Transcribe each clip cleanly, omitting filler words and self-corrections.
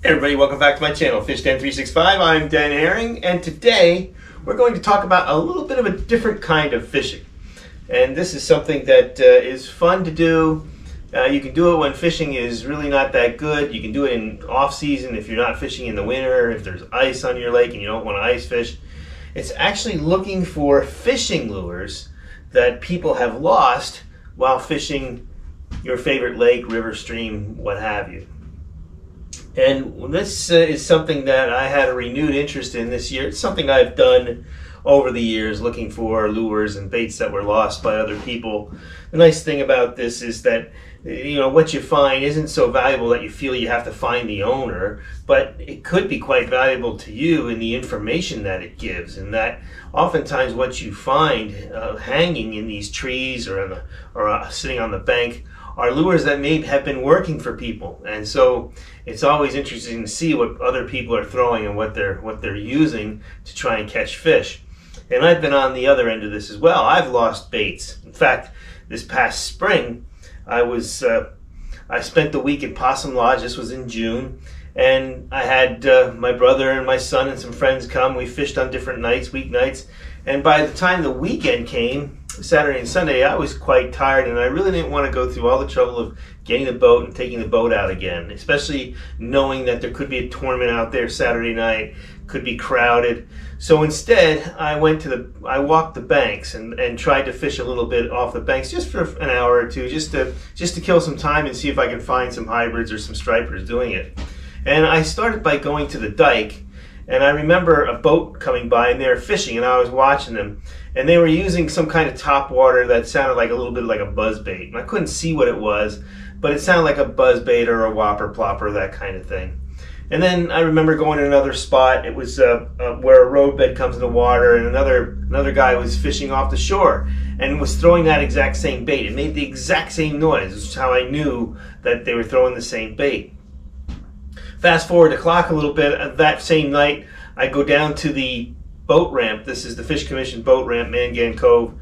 Hey everybody, welcome back to my channel, Fish Den 365. I'm Den Haring, and today we're going to talk about a little bit of a different kind of fishing. And this is something that is fun to do. You can do it when fishing is really not that good. You can do it in off-season if you're not fishing in the winter, if there's ice on your lake and you don't want to ice fish. It's actually looking for fishing lures that people have lost while fishing your favorite lake, river, stream, what have you. And this is something that I had a renewed interest in this year. It's something I've done over the years, looking for lures and baits that were lost by other people. The nice thing about this is that, you know, what you find isn't so valuable that you feel you have to find the owner, but it could be quite valuable to you in the information that it gives, and that oftentimes what you find hanging in these trees or sitting on the bank are lures that may have been working for people. And so it's always interesting to see what other people are throwing and what they're using to try and catch fish. And I've been on the other end of this as well. I've lost baits. In fact, this past spring, I spent the week at Possum Lodge. This was in June, and I had my brother and my son and some friends come. We fished on different nights, weeknights, and by the time the weekend came, Saturday and Sunday, I was quite tired, and I really didn't want to go through all the trouble of getting the boat and taking the boat out again, especially knowing that there could be a tournament out there Saturday night, could be crowded. So instead, I walked the banks and tried to fish a little bit off the banks just for an hour or two, just to kill some time and see if I can find some hybrids or some stripers doing it. And I started by going to the dike, and I remember a boat coming by and they were fishing, and I was watching them, and they were using some kind of top water that sounded like a little bit like a buzz bait. And I couldn't see what it was, but it sounded like a buzz bait or a whopper plopper, that kind of thing. And then I remember going to another spot. It was where a roadbed comes in the water, and another guy was fishing off the shore and was throwing that exact same bait. It made the exact same noise, which is how I knew that they were throwing the same bait. Fast forward the clock a little bit, that same night I go down to the boat ramp. This is the Fish Commission boat ramp, Manangan Cove,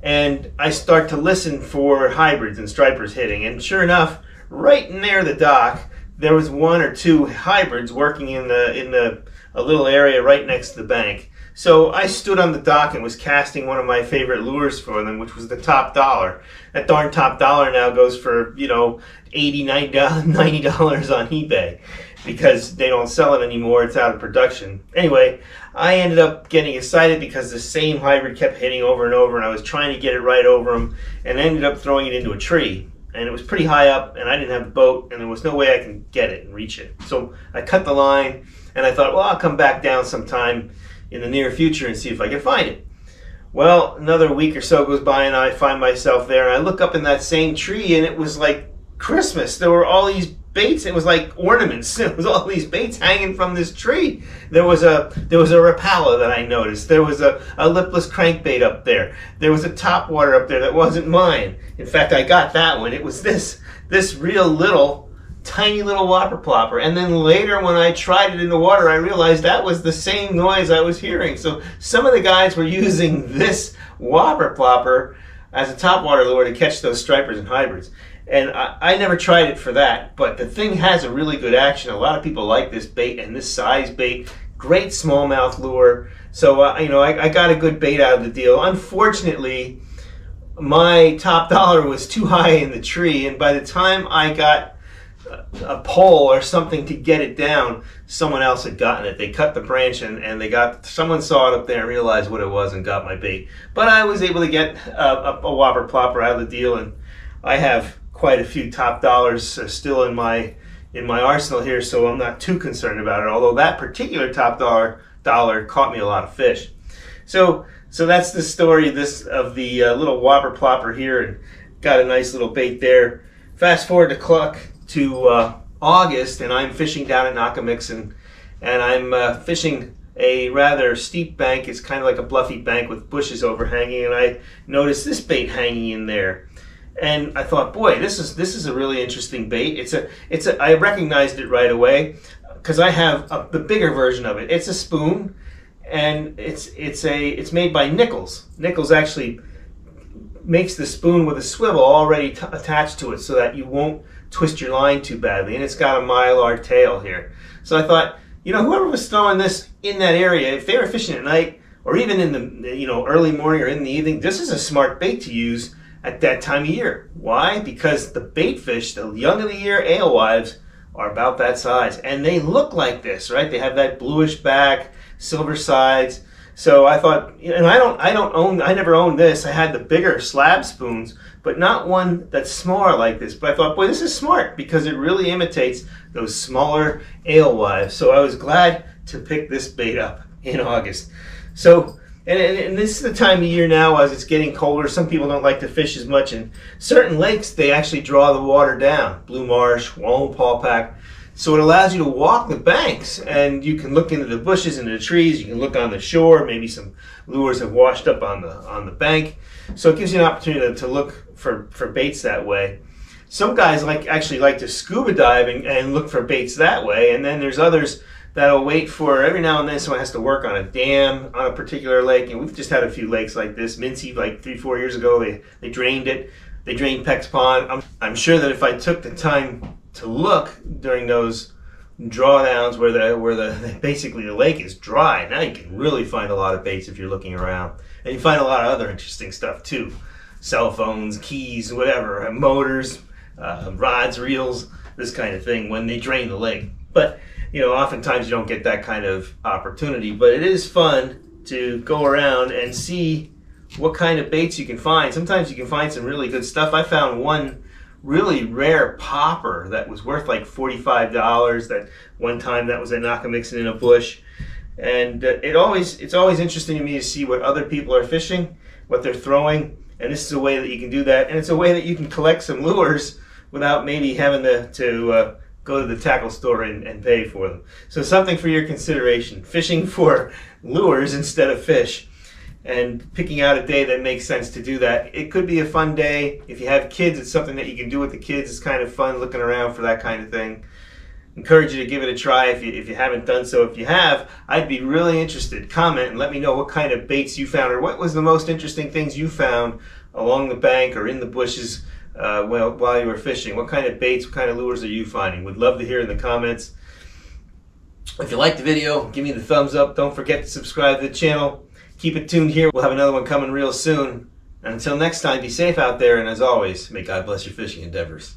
and I start to listen for hybrids and stripers hitting, and sure enough, right near the dock there was one or two hybrids working in a little area right next to the bank. So I stood on the dock and was casting one of my favorite lures for them, which was the top dollar. That darn top dollar now goes for, you know, $80, $90 on eBay because they don't sell it anymore. It's out of production. Anyway, I ended up getting excited because the same hybrid kept hitting over and over, and I was trying to get it right over him, and I ended up throwing it into a tree. And it was pretty high up, and I didn't have the boat, and there was no way I can get it and reach it. So I cut the line, and I thought, well, I'll come back down sometime in the near future and see if I can find it. Well, another week or so goes by, and I find myself there, and I look up in that same tree, and it was like Christmas. There were all these baits. It was like ornaments. It was all these baits hanging from this tree. There was a Rapala that I noticed. There was a lipless crankbait up there. There was a topwater up there that wasn't mine. In fact, I got that one. It was this real little, tiny little whopper plopper. And then later when I tried it in the water, I realized that was the same noise I was hearing. So some of the guys were using this whopper plopper as a topwater lure to catch those stripers and hybrids. And I never tried it for that, but the thing has a really good action. A lot of people like this bait and this size bait. Great smallmouth lure. So, you know, I got a good bait out of the deal. Unfortunately, my top dollar was too high in the tree, and by the time I got a pole or something to get it down, someone else had gotten it. They cut the branch, and someone saw it up there and realized what it was and got my bait. But I was able to get a whopper plopper out of the deal, and I have quite a few top dollars still in my arsenal here, so I'm not too concerned about it, although that particular top dollar caught me a lot of fish. So that's the story of the little whopper plopper here, and got a nice little bait there. Fast forward the clock to August, and I'm fishing down at Nakamixon, and I'm fishing a rather steep bank. It's kind of like a bluffy bank with bushes overhanging, and I noticed this bait hanging in there. And I thought, boy, this is a really interesting bait. I recognized it right away because I have the bigger version of it. It's a spoon, and it's made by Nichols. Nichols actually makes the spoon with a swivel already attached to it so that you won't twist your line too badly. And it's got a mylar tail here. So I thought, you know, whoever was throwing this in that area, if they were fishing at night or even in the, you know, early morning or in the evening, this is a smart bait to use at that time of year. Why? Because the bait fish, the young of the year alewives, are about that size, and they look like this, right? They have that bluish back, silver sides. So I thought, and I never owned this. I had the bigger slab spoons, but not one that's smaller like this. But I thought, boy, this is smart because it really imitates those smaller alewives. So I was glad to pick this bait up in August. So. And this is the time of year now as it's getting colder. Some people don't like to fish as much. In certain lakes, they actually draw the water down. Blue Marsh, Wallowa-Paulpack. So it allows you to walk the banks, and you can look into the bushes and the trees. You can look on the shore. Maybe some lures have washed up on the bank. So it gives you an opportunity to look for baits that way. Some guys actually like to scuba dive and look for baits that way. And then there's others that'll wait for every now and then someone has to work on a dam on a particular lake, and we've just had a few lakes like this. Mincy, like 3-4 years ago, they drained it. They drained Peck's Pond. I'm sure that if I took the time to look during those drawdowns where basically the lake is dry, now you can really find a lot of baits if you're looking around, and you find a lot of other interesting stuff too: cell phones, keys, whatever, motors, rods, reels, this kind of thing when they drain the lake. But you know, oftentimes you don't get that kind of opportunity, but it is fun to go around and see what kind of baits you can find. Sometimes you can find some really good stuff. I found one really rare popper that was worth like $45 that one time that was at Nakamixon in a bush. And it's always interesting to me to see what other people are fishing, what they're throwing, and this is a way that you can do that. And it's a way that you can collect some lures without maybe having to go to the tackle store and pay for them. So something for your consideration: fishing for lures instead of fish, and picking out a day that makes sense to do that. It could be a fun day. If you have kids, it's something that you can do with the kids. It's kind of fun looking around for that kind of thing. Encourage you to give it a try if you haven't done so. If you have, I'd be really interested. Comment and let me know what kind of baits you found, or what was the most interesting things you found along the bank or in the bushes while you were fishing. What kind of baits, what kind of lures are you finding? Would love to hear in the comments. If you liked the video, give me the thumbs up. Don't forget to subscribe to the channel. Keep it tuned here. We'll have another one coming real soon. And until next time, be safe out there, and as always, may God bless your fishing endeavors.